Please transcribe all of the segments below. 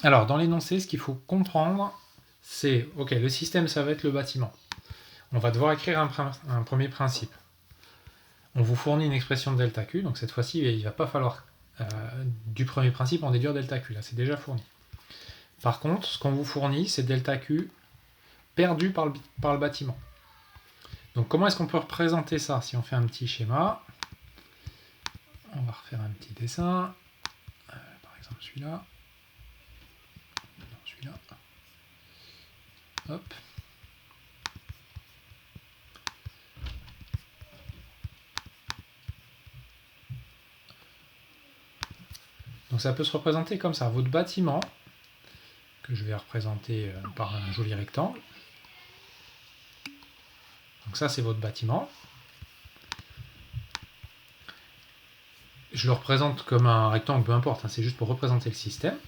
Alors, dans l'énoncé, ce qu'il faut comprendre, c'est, ok, le système, ça va être le bâtiment. On va devoir écrire un premier principe. On vous fournit une expression de delta Q, donc cette fois-ci, il ne va pas falloir du premier principe en déduire delta Q, là, c'est déjà fourni. Par contre, ce qu'on vous fournit, c'est delta Q perdu par le bâtiment. Donc comment est-ce qu'on peut représenter ça? Si on fait un petit schéma, on va refaire un petit dessin, par exemple celui-là, non, celui-là, hop. Donc ça peut se représenter comme ça. Votre bâtiment, que je vais représenter par un joli rectangle. Donc ça, c'est votre bâtiment. Je le représente comme un rectangle, peu importe, hein, c'est juste pour représenter le système.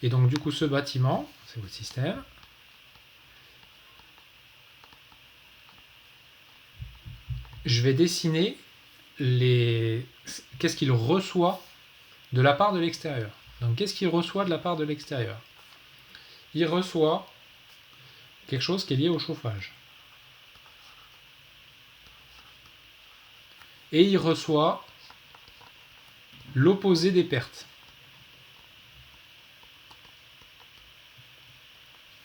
Et donc du coup, ce bâtiment, c'est votre système. Je vais dessiner qu'est-ce qu'il reçoit de la part de l'extérieur. Donc qu'est-ce qu'il reçoit de la part de l'extérieur? Il reçoit quelque chose qui est lié au chauffage. Et il reçoit l'opposé des pertes.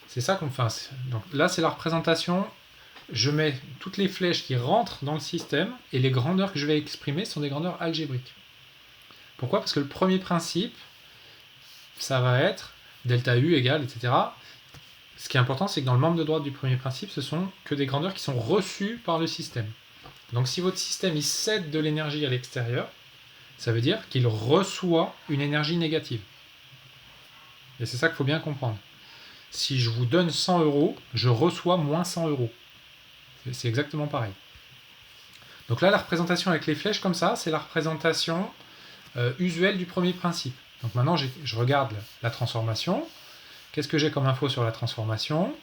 C'est ça qu'on fait. Donc là, c'est la représentation. Je mets toutes les flèches qui rentrent dans le système et les grandeurs que je vais exprimer sont des grandeurs algébriques. Pourquoi? Parce que le premier principe, ça va être delta U égale, etc. Ce qui est important, c'est que dans le membre de droite du premier principe, ce sont que des grandeurs qui sont reçues par le système. Donc si votre système il cède de l'énergie à l'extérieur, ça veut dire qu'il reçoit une énergie négative. Et c'est ça qu'il faut bien comprendre. Si je vous donne 100 euros, je reçois moins 100 euros. C'est exactement pareil. Donc là, la représentation avec les flèches comme ça, c'est la représentation usuelle du premier principe. Donc maintenant, je regarde la transformation. Qu'est-ce que j'ai comme info sur la transformation?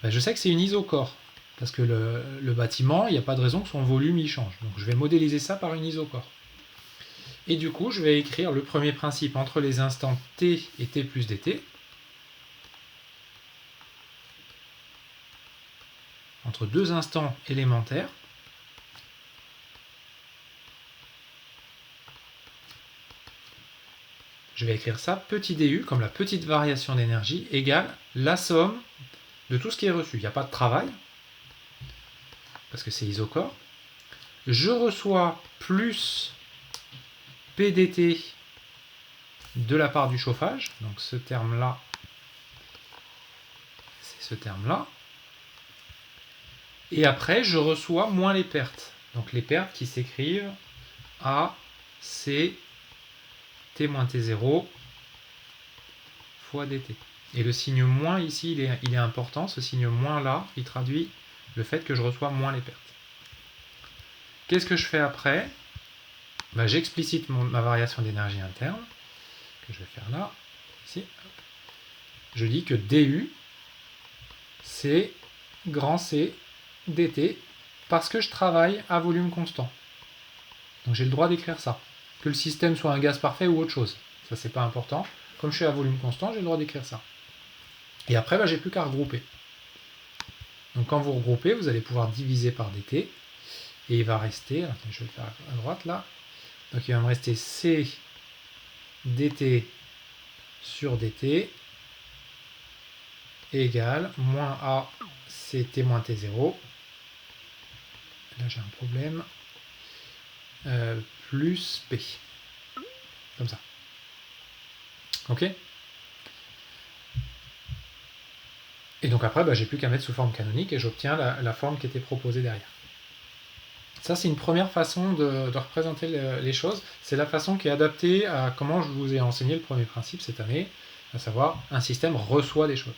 Je sais que c'est une isocore. Parce que le bâtiment, il n'y a pas de raison que son volume il change. Donc je vais modéliser ça par une isocore. Et du coup, je vais écrire le premier principe entre les instants t et t plus dt. Entre deux instants élémentaires. Je vais écrire ça, petit du, comme la petite variation d'énergie, égale la somme de tout ce qui est reçu. Il n'y a pas de travail, parce que c'est isocore. Je reçois plus PDT de la part du chauffage. Donc ce terme-là, c'est ce terme-là. Et après, je reçois moins les pertes. Donc les pertes qui s'écrivent A, C, T moins T0 fois dt. Et le signe moins ici, il est important. Ce signe moins là, il traduit le fait que je reçois moins les pertes. Qu'est-ce que je fais après? J'explicite ma variation d'énergie interne, que je vais faire là, ici. Je dis que du, c'est grand C dt, parce que je travaille à volume constant. Donc j'ai le droit d'écrire ça. Que le système soit un gaz parfait ou autre chose. Ça, c'est pas important. Comme je suis à volume constant, j'ai le droit d'écrire ça. Et après, j'ai plus qu'à regrouper. Donc quand vous regroupez, vous allez pouvoir diviser par dt. Et il va rester, je vais le faire à droite là. Donc il va me rester C dt sur dt égale moins A ct moins t0. Là j'ai un problème. Plus P. Comme ça. Ok? Et donc après, j'ai plus qu'à mettre sous forme canonique et j'obtiens la forme qui était proposée derrière. Ça, c'est une première façon de représenter les choses. C'est la façon qui est adaptée à comment je vous ai enseigné le premier principe cette année, à savoir un système reçoit des choses.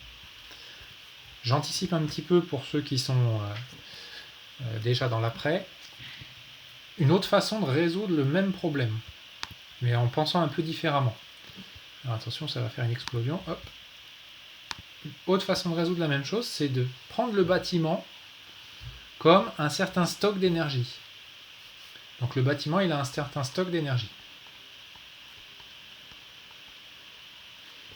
J'anticipe un petit peu pour ceux qui sont déjà dans l'après. Une autre façon de résoudre le même problème, mais en pensant un peu différemment. Alors attention, ça va faire une explosion. Hop. Une autre façon de résoudre la même chose, c'est de prendre le bâtiment comme un certain stock d'énergie. Donc le bâtiment, il a un certain stock d'énergie.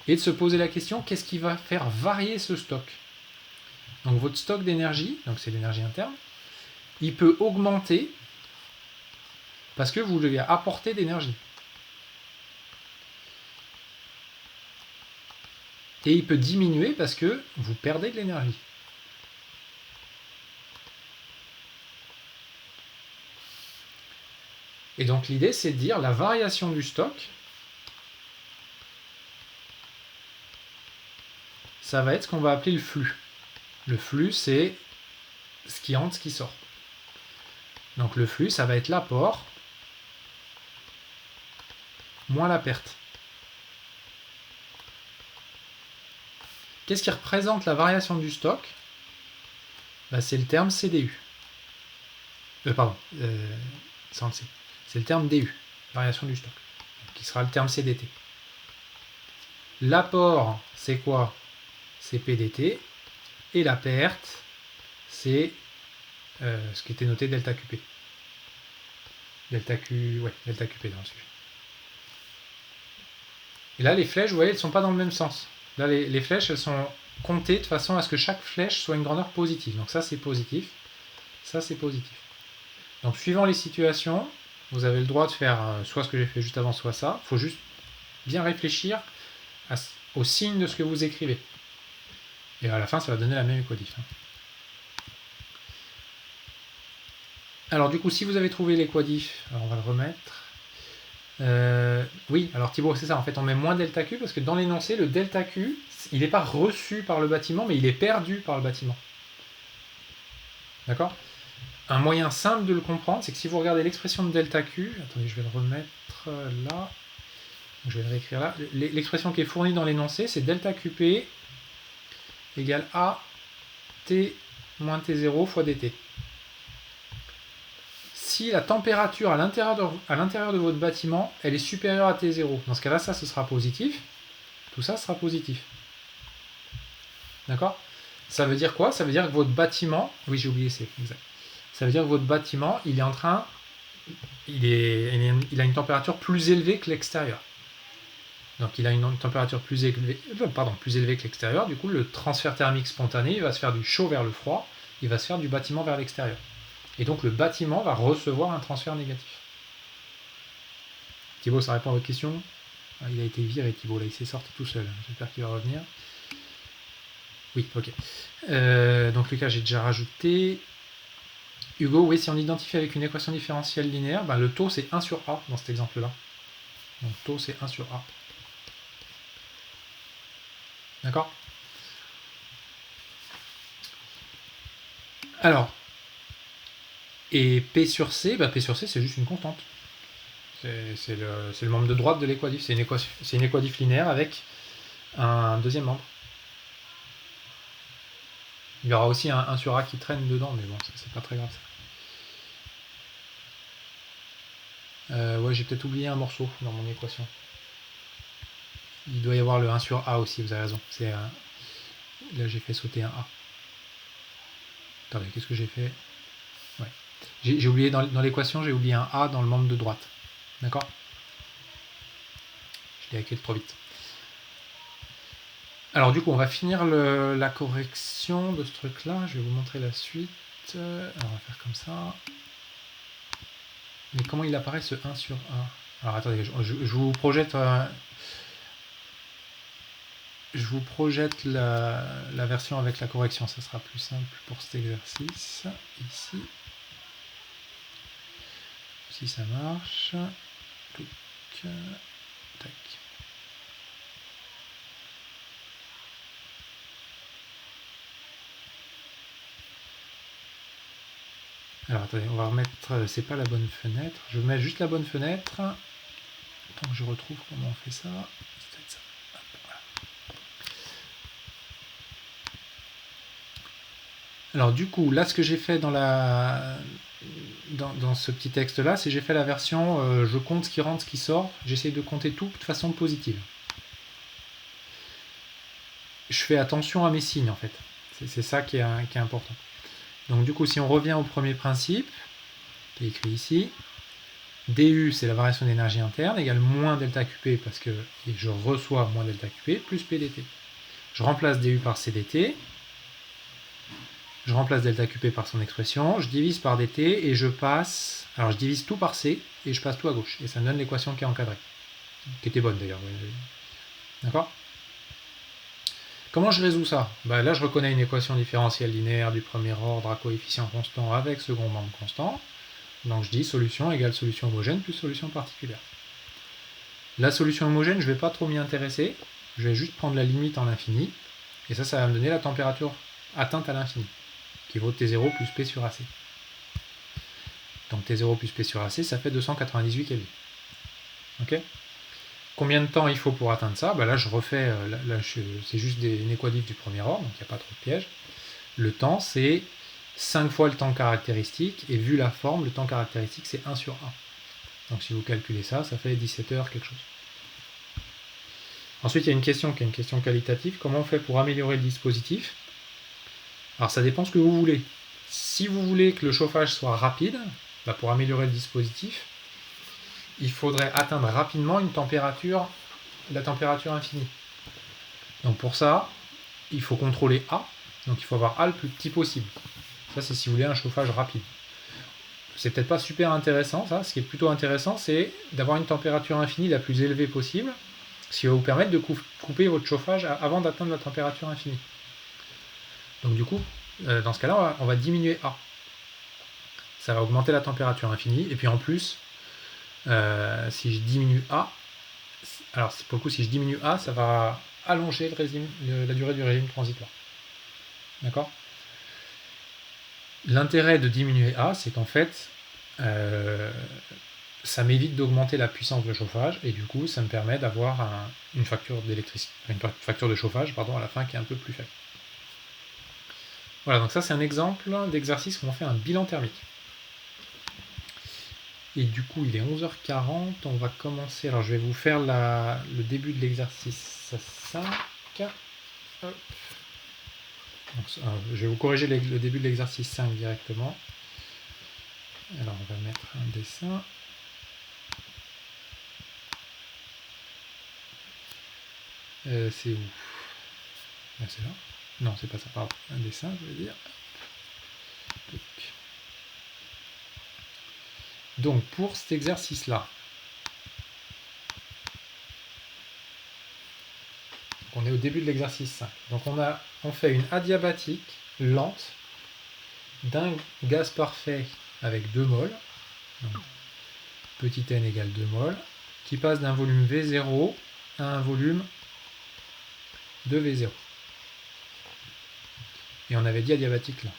et de se poser la question, qu'est-ce qui va faire varier ce stock? Donc votre stock d'énergie, donc c'est l'énergie interne, il peut augmenter parce que vous devez apporter d'énergie. Et il peut diminuer parce que vous perdez de l'énergie. Et donc l'idée, c'est de dire la variation du stock, ça va être ce qu'on va appeler le flux. Le flux, c'est ce qui entre, ce qui sort. Donc le flux, ça va être l'apport moins la perte. Qu'est-ce qui représente la variation du stock? C'est le terme CDU. Sans le C. C'est le terme DU, variation du stock, qui sera le terme CDT. L'apport, c'est quoi? C'est PDT. Et la perte, c'est ce qui était noté delta QP. Delta QP dans le sujet. Et là, les flèches, vous voyez, elles ne sont pas dans le même sens. Là, les flèches, elles sont comptées de façon à ce que chaque flèche soit une grandeur positive. Donc ça, c'est positif. Ça, c'est positif. Donc, suivant les situations, vous avez le droit de faire soit ce que j'ai fait juste avant, soit ça. Il faut juste bien réfléchir au signe de ce que vous écrivez. Et à la fin, ça va donner la même équadif. Alors, du coup, si vous avez trouvé l'équadif, alors on va le remettre. Oui, alors Thibaut, c'est ça. En fait, on met moins delta Q parce que dans l'énoncé, le delta Q, il n'est pas reçu par le bâtiment, mais il est perdu par le bâtiment. D'accord? Un moyen simple de le comprendre, c'est que si vous regardez l'expression de delta Q, attendez, je vais le remettre là, je vais le réécrire là, l'expression qui est fournie dans l'énoncé, c'est delta QP égale A T moins T0 fois dt. Si la température à l'intérieur de votre bâtiment, elle est supérieure à T0, dans ce cas-là, ça, ce sera positif, tout ça sera positif. D'accord? Ça veut dire quoi? Ça veut dire que votre bâtiment, oui j'ai oublié, c'est exact. Ça veut dire que votre bâtiment, il a une température plus élevée que l'extérieur. Donc il a une température plus élevée que l'extérieur. Du coup, le transfert thermique spontané, il va se faire du chaud vers le froid, il va se faire du bâtiment vers l'extérieur. Et donc le bâtiment va recevoir un transfert négatif. Thibaut, ça répond à votre question? Il a été viré, Thibaut, là, il s'est sorti tout seul. J'espère qu'il va revenir. Oui, ok. Donc Lucas, j'ai déjà rajouté. Hugo, oui, si on identifie avec une équation différentielle linéaire, le taux c'est 1 sur A dans cet exemple-là. Donc taux c'est 1 sur A. D'accord? Alors, et P sur C, P sur C c'est juste une constante. C'est le membre de droite de l'équadif. C'est une équadif linéaire avec un deuxième membre. Il y aura aussi un 1 sur A qui traîne dedans, mais bon, c'est pas très grave ça. Ouais, j'ai peut-être oublié un morceau dans mon équation. Il doit y avoir le 1 sur A aussi, vous avez raison. Là, j'ai fait sauter un A. Attendez, qu'est-ce que j'ai fait? Ouais. J'ai oublié dans l'équation, j'ai oublié un A dans le membre de droite. D'accord? Je l'ai écrit trop vite. Alors du coup, on va finir la correction de ce truc-là. Je vais vous montrer la suite. Alors, on va faire comme ça. Mais comment il apparaît ce 1 sur 1? Alors attendez, je vous projette... je vous projette la version avec la correction. Ça sera plus simple pour cet exercice. Ici. Si ça marche. Tac. Alors attendez, on va remettre, c'est pas la bonne fenêtre, je mets juste la bonne fenêtre, tant que je retrouve comment on fait ça, c'est peut-être ça. Hop, voilà. Alors du coup, là ce que j'ai fait dans ce petit texte là, c'est j'ai fait la version je compte ce qui rentre, ce qui sort, j'essaie de compter tout de façon positive. Je fais attention à mes signes en fait, c'est ça qui est important. Donc du coup, si on revient au premier principe, qui est écrit ici, du, c'est la variation d'énergie interne, égale moins delta QP, parce que je reçois moins delta QP, plus PDT. Je remplace du par CDT, je remplace delta QP par son expression, je divise par dt, et je passe... Alors je divise tout par C, et je passe tout à gauche. Et ça me donne l'équation qui est encadrée. Qui était bonne d'ailleurs. D'accord ? Comment je résous ça ? Là, je reconnais une équation différentielle linéaire du premier ordre à coefficient constant avec second membre constant. Donc je dis solution égale solution homogène plus solution particulière. La solution homogène, je ne vais pas trop m'y intéresser. Je vais juste prendre la limite en infini. Et ça va me donner la température atteinte à l'infini, qui vaut T0 plus P sur AC. Donc T0 plus P sur AC, ça fait 298 kelvin. Ok ? Combien de temps il faut pour atteindre ça ? Là, je refais, c'est juste une équadif du premier ordre, donc il n'y a pas trop de piège. Le temps, c'est 5 fois le temps caractéristique, et vu la forme, le temps caractéristique, c'est 1 sur 1. Donc si vous calculez ça, ça fait 17 heures quelque chose. Ensuite, il y a une question qui est une question qualitative. Comment on fait pour améliorer le dispositif ? Alors ça dépend ce que vous voulez. Si vous voulez que le chauffage soit rapide, pour améliorer le dispositif, il faudrait atteindre rapidement la température infinie. Donc pour ça, il faut contrôler A, donc il faut avoir A le plus petit possible. Ça, c'est si vous voulez un chauffage rapide. C'est peut-être pas super intéressant, ça. Ce qui est plutôt intéressant, c'est d'avoir une température infinie la plus élevée possible, ce qui va vous permettre de couper votre chauffage avant d'atteindre la température infinie. Donc du coup, dans ce cas-là, on va diminuer A. Ça va augmenter la température infinie, et puis en plus, si je diminue A, alors pour le coup, si je diminue A, ça va allonger la durée du régime transitoire. D'accord ? L'intérêt de diminuer A, c'est qu'en fait, ça m'évite d'augmenter la puissance de chauffage, et du coup, ça me permet d'avoir une facture de chauffage, à la fin qui est un peu plus faible. Voilà, donc ça c'est un exemple d'exercice où on fait un bilan thermique. Et du coup, il est 11h40, on va commencer. Alors, je vais vous faire le début de l'exercice 5. Hop. Donc, je vais vous corriger le début de l'exercice 5 directement. Alors, on va mettre un dessin. C'est où ? C'est là ? Non, c'est pas ça, pardon. Un dessin, je veux dire. Donc, pour cet exercice-là, on est au début de l'exercice 5. Donc, on fait une adiabatique lente d'un gaz parfait avec 2 moles, donc petit n égale 2 moles, qui passe d'un volume V0 à un volume de V0. Et on avait dit adiabatique lente.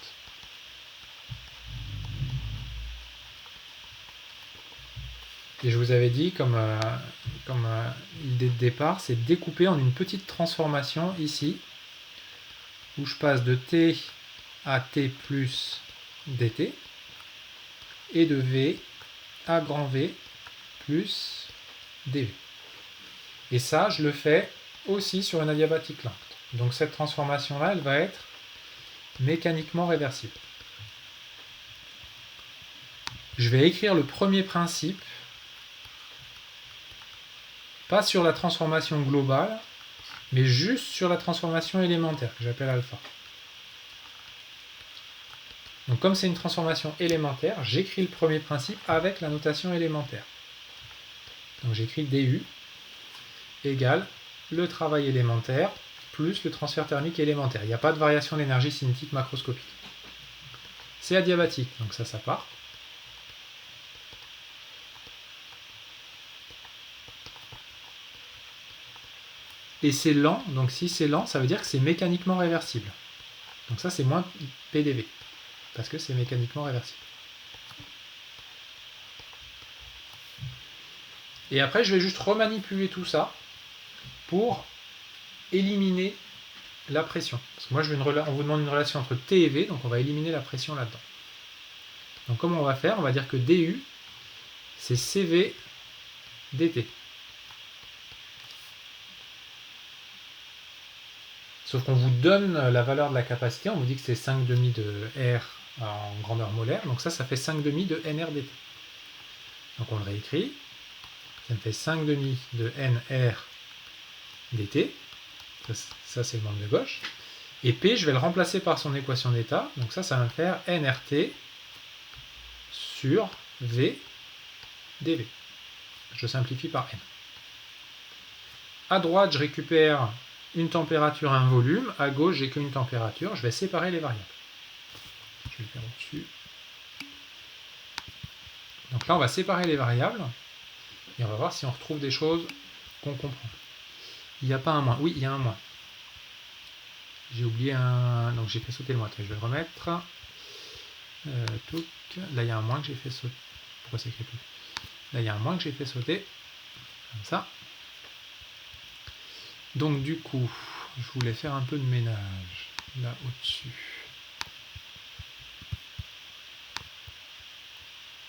Et je vous avais dit, comme idée de départ, c'est de découper en une petite transformation ici, où je passe de T à T plus dt, et de V à grand V plus dV. Et ça, je le fais aussi sur une adiabatique lente. Donc cette transformation-là, elle va être mécaniquement réversible. Je vais écrire le premier principe, pas sur la transformation globale, mais juste sur la transformation élémentaire, que j'appelle alpha. Donc comme c'est une transformation élémentaire, j'écris le premier principe avec la notation élémentaire. Donc j'écris du égale le travail élémentaire plus le transfert thermique élémentaire. Il n'y a pas de variation d'énergie cinétique macroscopique. C'est adiabatique, donc ça part. Et c'est lent, donc si c'est lent, ça veut dire que c'est mécaniquement réversible. Donc ça c'est moins PDV, parce que c'est mécaniquement réversible. Et après je vais juste remanipuler tout ça pour éliminer la pression. Parce que moi on vous demande une relation entre T et V, donc on va éliminer la pression là-dedans. Donc comment on va faire ? On va dire que du, c'est CV dt. Sauf qu'on vous donne la valeur de la capacité, on vous dit que c'est 5,5 de R en grandeur molaire, donc ça fait 5,5 de NR dt. Donc on le réécrit. Ça me fait 5 demi de nr dt. Ça c'est le membre de gauche. Et P, je vais le remplacer par son équation d'état. Donc ça va me faire nRT sur V dV. Je simplifie par N. À droite, je récupère une température, un volume. À gauche, j'ai qu'une température. Je vais séparer les variables. Je vais le faire au-dessus. Donc là, on va séparer les variables. Et on va voir si on retrouve des choses qu'on comprend. Il n'y a pas un moins. Oui, il y a un moins. J'ai oublié un... Donc j'ai fait sauter le moins. Je vais le remettre. Là, il y a un moins que j'ai fait sauter. Pourquoi c'est écrit plus? Là, il y a un moins que j'ai fait sauter. Comme ça. Donc du coup, je voulais faire un peu de ménage. Là, au-dessus.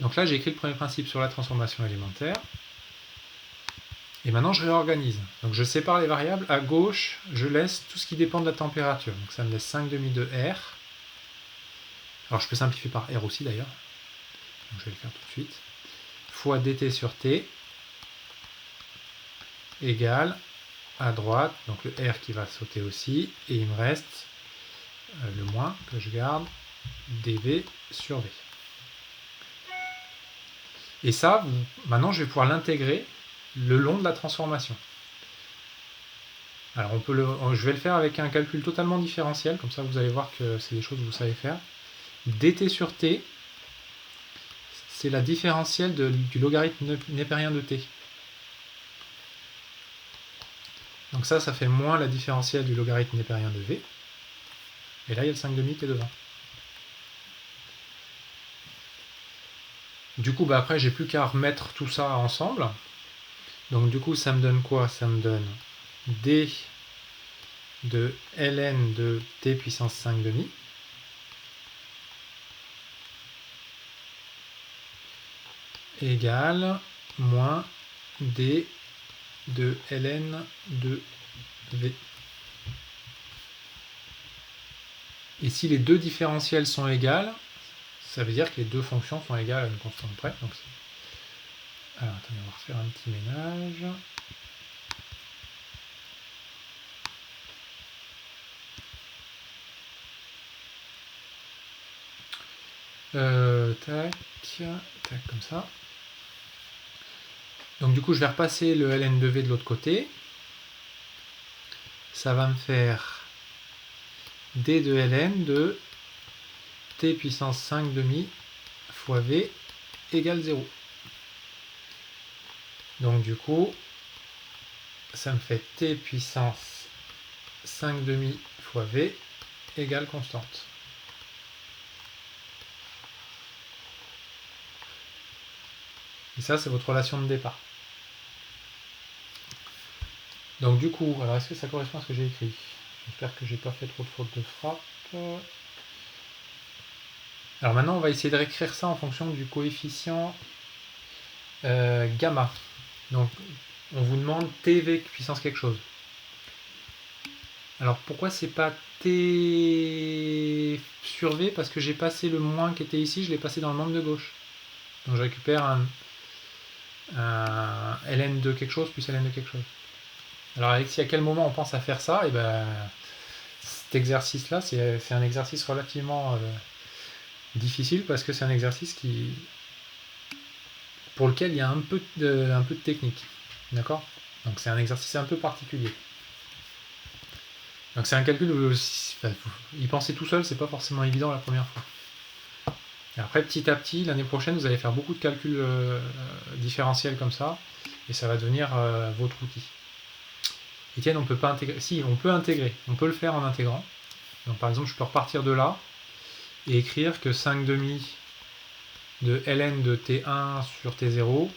Donc là, j'ai écrit le premier principe sur la transformation élémentaire. Et maintenant, je réorganise. Donc je sépare les variables. À gauche, je laisse tout ce qui dépend de la température. Donc ça me laisse 5 demi de R. Alors je peux simplifier par R aussi d'ailleurs. Donc je vais le faire tout de suite. Fois dt sur t égale à droite, donc le R qui va sauter aussi, et il me reste le moins que je garde, dv sur v. Et ça, maintenant je vais pouvoir l'intégrer le long de la transformation. Alors je vais le faire avec un calcul totalement différentiel, comme ça vous allez voir que c'est des choses que vous savez faire. dt sur t, c'est la différentielle du logarithme népérien de t. Donc ça fait moins la différentielle du logarithme népérien de v. Et là, il y a le 5 demi qui est devant. Du coup, après, j'ai plus qu'à remettre tout ça ensemble. Donc du coup, ça me donne quoi? Ça me donne d de ln de t puissance 5 demi égale moins d de ln de v. Et si les deux différentiels sont égales, ça veut dire que les deux fonctions sont égales à une constante près. Donc alors attendez, on va refaire un petit ménage. Tac, comme ça. Donc du coup, je vais repasser le ln de v de l'autre côté. Ça va me faire d de ln de t puissance 5 demi fois v égale 0. Donc du coup, ça me fait t puissance 5 demi fois v égale constante. Et ça, c'est votre relation de départ. Donc du coup, alors est-ce que ça correspond à ce que j'ai écrit? J'espère que j'ai pas fait trop de fautes de frappe. Alors maintenant, on va essayer de réécrire ça en fonction du coefficient gamma. Donc on vous demande TV puissance quelque chose. Alors pourquoi c'est pas T sur V? Parce que j'ai passé le moins qui était ici, je l'ai passé dans le membre de gauche. Donc je récupère un ln de quelque chose plus ln de quelque chose. Alors Alexis, à quel moment on pense à faire ça? Et ben cet exercice là, c'est un exercice relativement difficile parce que c'est un exercice pour lequel il y a un peu de technique. D'accord? Donc c'est un exercice un peu particulier. Donc c'est un calcul où y penser tout seul, c'est pas forcément évident la première fois. Et après, petit à petit, l'année prochaine, vous allez faire beaucoup de calculs différentiels comme ça, et ça va devenir votre outil. Etienne, on peut pas intégrer. Si, on peut intégrer. On peut le faire en intégrant. Donc par exemple, je peux repartir de là et écrire que 5 demi de ln de t1 sur t0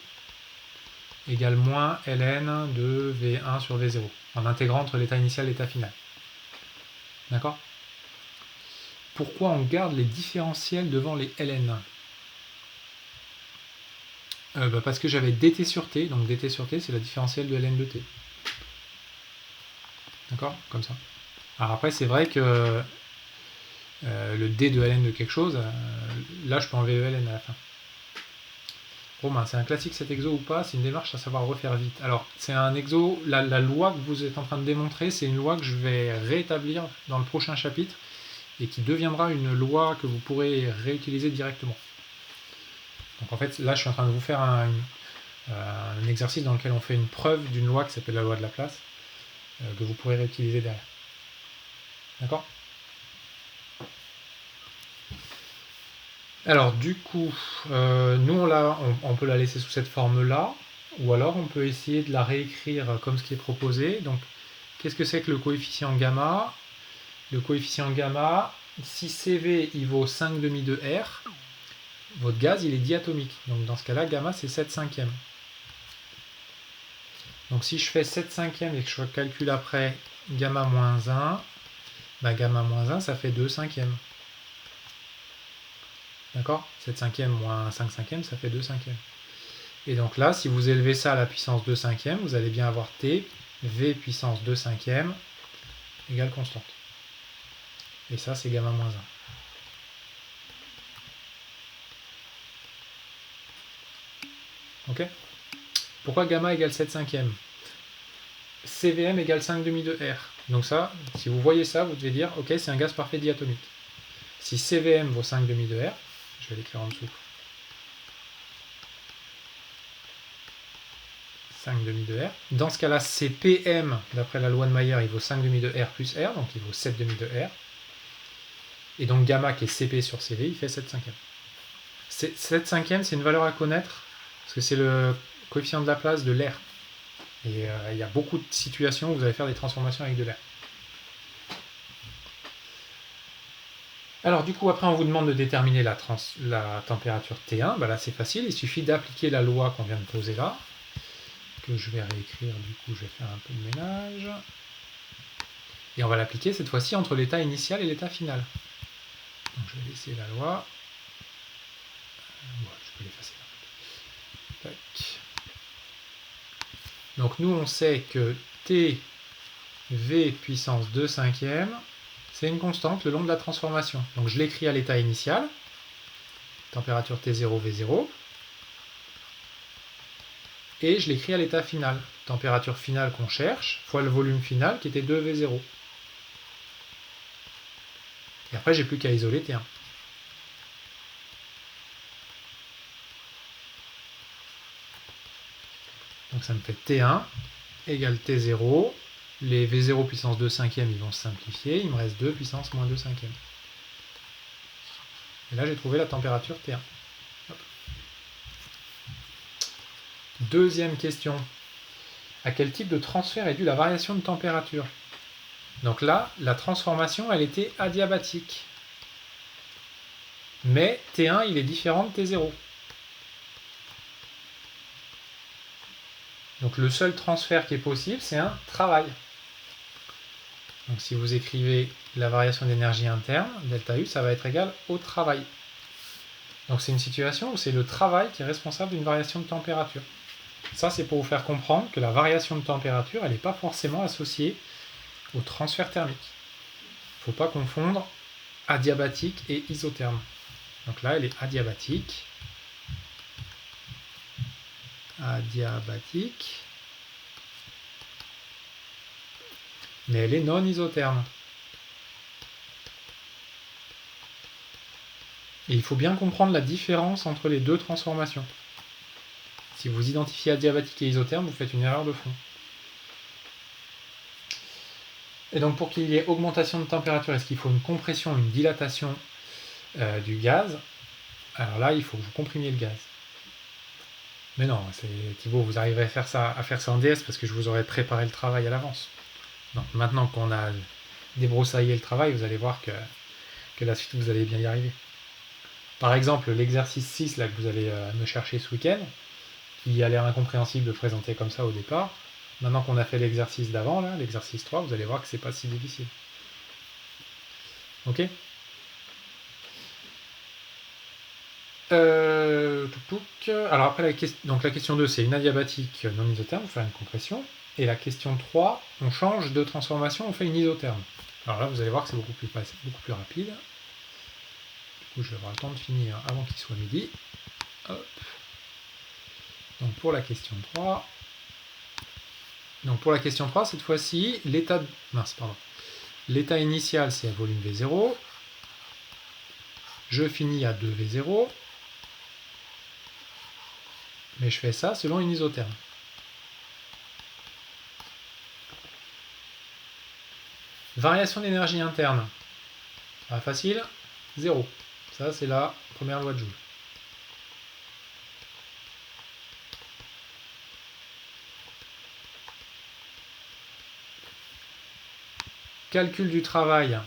égale moins ln de v1 sur v0, en intégrant entre l'état initial et l'état final. D'accord? Pourquoi on garde les différentiels devant les ln? Parce que j'avais dt sur t, donc dt sur t, c'est la différentielle de ln de t. D'accord? Comme ça. Alors après, c'est vrai que le d de ln de quelque chose, là, je peux enlever le ln à la fin. Romain, c'est un classique cet exo ou pas? C'est une démarche à savoir refaire vite. Alors, c'est un exo, la loi que vous êtes en train de démontrer, c'est une loi que je vais réétablir dans le prochain chapitre et qui deviendra une loi que vous pourrez réutiliser directement. Donc en fait, là, je suis en train de vous faire un exercice dans lequel on fait une preuve d'une loi qui s'appelle la loi de Laplace, que vous pourrez réutiliser derrière. D'accord? Alors du coup, nous on peut la laisser sous cette forme-là, ou alors on peut essayer de la réécrire comme ce qui est proposé. Donc qu'est-ce que c'est que le coefficient gamma? Le coefficient gamma, si CV il vaut 5 demi de R, votre gaz il est diatomique. Donc dans ce cas-là, gamma c'est 7 cinquièmes. Donc si je fais 7 cinquièmes et que je calcule après gamma moins 1, bah gamma moins 1 ça fait 2 cinquièmes. D'accord? 7 cinquièmes moins 5 cinquièmes, ça fait 2 cinquièmes. Et donc là, si vous élevez ça à la puissance 2 cinquièmes, vous allez bien avoir T, V puissance 2 cinquièmes, égale constante. Et ça, c'est gamma moins 1. Ok? Pourquoi gamma égale 7 cinquièmes? CVM égale 5 demi de R. Donc ça, si vous voyez ça, vous devez dire, ok, c'est un gaz parfait diatomique. Si CVM vaut 5 demi de R, je vais l'écrire en dessous. 5 demi de R. Dans ce cas-là, CPM, d'après la loi de Mayer, il vaut 5 demi de R plus R, donc il vaut 7 demi de R. Et donc gamma, qui est CP sur CV, il fait 7 cinquièmes. 7 cinquièmes, c'est une valeur à connaître, parce que c'est le coefficient de Laplace de l'air. Et il y a beaucoup de situations où vous allez faire des transformations avec de l'air. Alors du coup, après, on vous demande de déterminer la température T1. Bah là, c'est facile, il suffit d'appliquer la loi qu'on vient de poser là, que je vais réécrire, du coup, je vais faire un peu de ménage. Et on va l'appliquer cette fois-ci entre l'état initial et l'état final. Donc je vais laisser la loi. Je peux l'effacer là. Tac. Donc nous, on sait que TV puissance 2 cinquièmes, c'est une constante le long de la transformation. Donc je l'écris à l'état initial, température T0, V0, et je l'écris à l'état final, température finale qu'on cherche, fois le volume final qui était 2V0. Et après, j'ai plus qu'à isoler T1. Donc ça me fait T1 égale T0. Les V0 puissance 2 cinquièmes, ils vont se simplifier. Il me reste 2 puissance moins 2 cinquièmes. Et là, j'ai trouvé la température T1. Hop. Deuxième question. À quel type de transfert est due la variation de température? Donc là, la transformation, elle était adiabatique. Mais T1, il est différent de T0. Donc le seul transfert qui est possible, c'est un travail. Donc si vous écrivez la variation d'énergie interne, delta U, ça va être égal au travail. Donc c'est une situation où c'est le travail qui est responsable d'une variation de température. Ça, c'est pour vous faire comprendre que la variation de température, elle n'est pas forcément associée au transfert thermique. Il ne faut pas confondre adiabatique et isotherme. Donc là, elle est adiabatique. Adiabatique. Mais elle est non isotherme. Et il faut bien comprendre la différence entre les deux transformations. Si vous identifiez adiabatique et isotherme, vous faites une erreur de fond. Et donc pour qu'il y ait augmentation de température, est-ce qu'il faut une compression, une dilatation du gaz? Alors là, il faut que vous comprimiez le gaz. Mais non, Thibaut, vous arriverez à faire ça en DS parce que je vous aurais préparé le travail à l'avance. Donc maintenant qu'on a débroussaillé le travail, vous allez voir que la suite, vous allez bien y arriver. Par exemple, l'exercice 6 là, que vous allez me chercher ce week-end, qui a l'air incompréhensible de présenter comme ça au départ, maintenant qu'on a fait l'exercice d'avant, là, l'exercice 3, vous allez voir que c'est pas si difficile. Ok? Alors après, la question 2, c'est une adiabatique non isotherme, on fait une compression. Et la question 3, on change de transformation, on fait une isotherme. Alors là, vous allez voir que c'est beaucoup plus rapide. Du coup, je vais avoir le temps de finir avant qu'il soit midi. Hop. Donc pour la question 3, cette fois-ci, l'état initial, c'est à volume V0. Je finis à 2V0. Mais je fais ça selon une isotherme. Variation d'énergie interne. Facile, 0. Ça, c'est la première loi de Joule. Calcul du travail,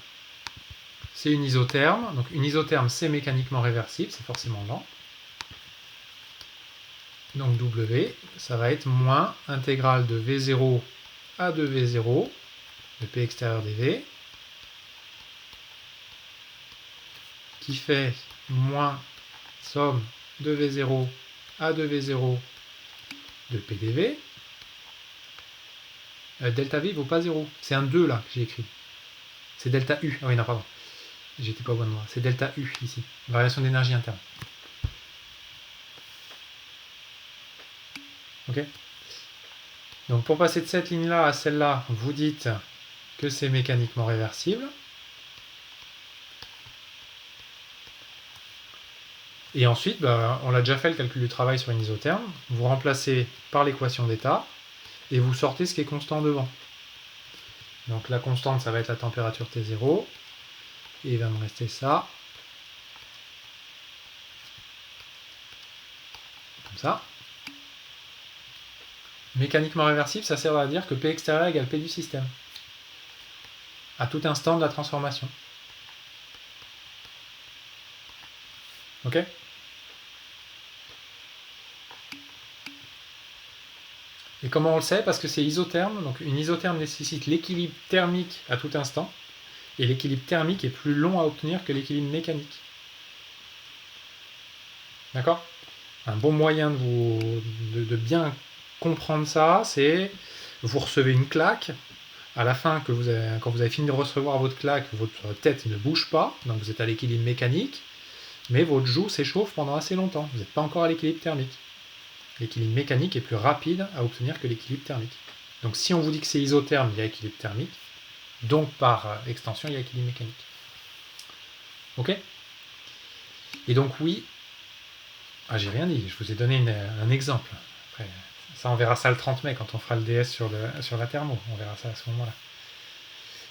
c'est une isotherme. Donc une isotherme, c'est mécaniquement réversible, c'est forcément lent. Donc W, ça va être moins intégrale de V0 à 2V0 de P extérieur dV, qui fait moins somme de V0 à 2V0 de PDV. Delta V ne vaut pas 0. C'est un 2 là que j'ai écrit. C'est delta U. Ah oui, non, pardon. J'étais pas au bon endroit. C'est delta U ici. Variation d'énergie interne. Ok. Donc pour passer de cette ligne-là à celle-là, vous dites que c'est mécaniquement réversible. Et ensuite, on l'a déjà fait le calcul du travail sur une isotherme. Vous remplacez par l'équation d'état et vous sortez ce qui est constant devant. Donc la constante, ça va être la température T0. Et il va me rester ça. Comme ça. Mécaniquement réversible, ça sert à dire que P extérieur égale P du système. À tout instant de la transformation. Ok ? Et comment on le sait ? Parce que c'est isotherme. Donc une isotherme nécessite l'équilibre thermique à tout instant. Et l'équilibre thermique est plus long à obtenir que l'équilibre mécanique. D'accord ? Un bon moyen de bien comprendre ça, c'est vous recevez une claque. À la fin, quand vous avez fini de recevoir votre claque, votre tête ne bouge pas, donc vous êtes à l'équilibre mécanique, mais votre joue s'échauffe pendant assez longtemps. Vous n'êtes pas encore à l'équilibre thermique. L'équilibre mécanique est plus rapide à obtenir que l'équilibre thermique. Donc si on vous dit que c'est isotherme, il y a équilibre thermique. Donc par extension, il y a équilibre mécanique. Ok ? Et donc oui, j'ai rien dit, je vous ai donné un exemple. Après, ça, on verra ça le 30 mai quand on fera le DS sur la thermo. On verra ça à ce moment-là.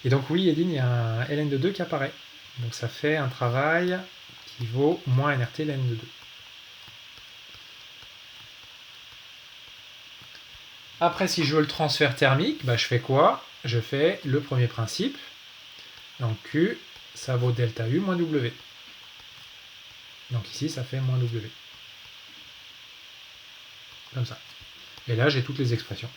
Et donc oui, Edine, il y a un ln de 2 qui apparaît. Donc ça fait un travail qui vaut moins nRT ln de 2. Après, si je veux le transfert thermique, je fais quoi ? Je fais le premier principe. Donc Q, ça vaut delta U moins W. Donc ici, ça fait moins W. Comme ça. Et là, j'ai toutes les expressions.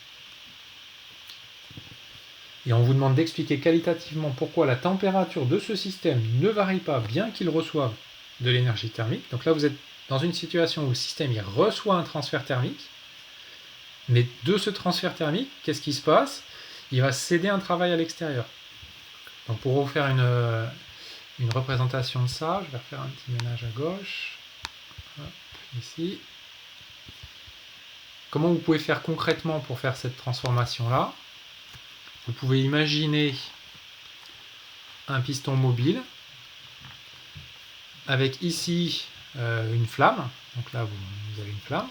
Et on vous demande d'expliquer qualitativement pourquoi la température de ce système ne varie pas bien qu'il reçoive de l'énergie thermique. Donc là, vous êtes dans une situation où le système il reçoit un transfert thermique, mais de ce transfert thermique, qu'est-ce qui se passe ? Il va céder un travail à l'extérieur. Donc pour vous faire une représentation de ça, je vais refaire un petit ménage à gauche. Hop, ici. Comment vous pouvez faire concrètement pour faire cette transformation-là ? Vous pouvez imaginer un piston mobile avec ici une flamme. Donc là, vous avez une flamme.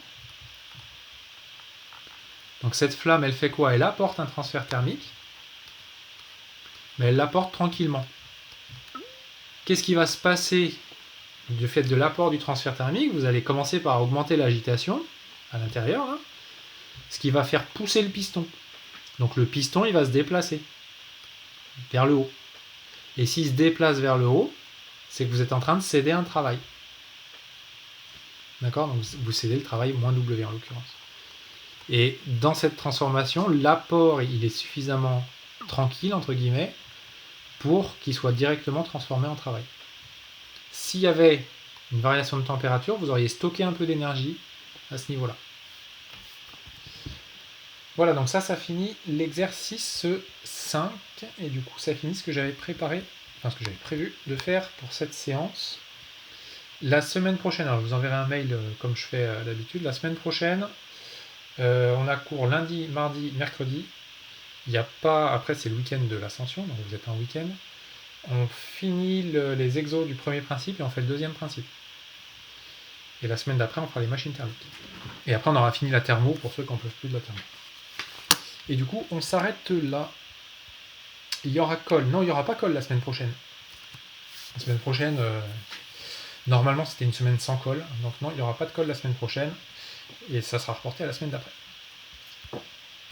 Donc cette flamme, elle fait quoi ? Elle apporte un transfert thermique, mais elle l'apporte tranquillement. Qu'est-ce qui va se passer du fait de l'apport du transfert thermique ? Vous allez commencer par augmenter l'agitation à l'intérieur, là, ce qui va faire pousser le piston. Donc le piston, il va se déplacer vers le haut. Et s'il se déplace vers le haut, c'est que vous êtes en train de céder un travail. D'accord ? Donc vous cédez le travail moins W en l'occurrence. Et dans cette transformation, l'apport, il est suffisamment tranquille, entre guillemets, pour qu'il soit directement transformé en travail. S'il y avait une variation de température, vous auriez stocké un peu d'énergie à ce niveau-là. Voilà, donc ça finit l'exercice 5, et du coup ça finit ce que j'avais préparé, ce que j'avais prévu de faire pour cette séance. La semaine prochaine, alors je vous enverrai un mail comme je fais d'habitude, la semaine prochaine, On a cours lundi, mardi, mercredi. Il n'y a pas. Après, c'est le week-end de l'ascension, donc vous êtes un week-end. On finit les exos du premier principe et on fait le deuxième principe. Et la semaine d'après, on fera les machines thermiques. Et après, on aura fini la thermo pour ceux qui n'en peuvent plus de la thermo. Et du coup, on s'arrête là. Il y aura colle. Non, il n'y aura pas colle la semaine prochaine. La semaine prochaine, normalement, c'était une semaine sans colle. Donc non, il n'y aura pas de colle la semaine prochaine. Et ça sera reporté à la semaine d'après.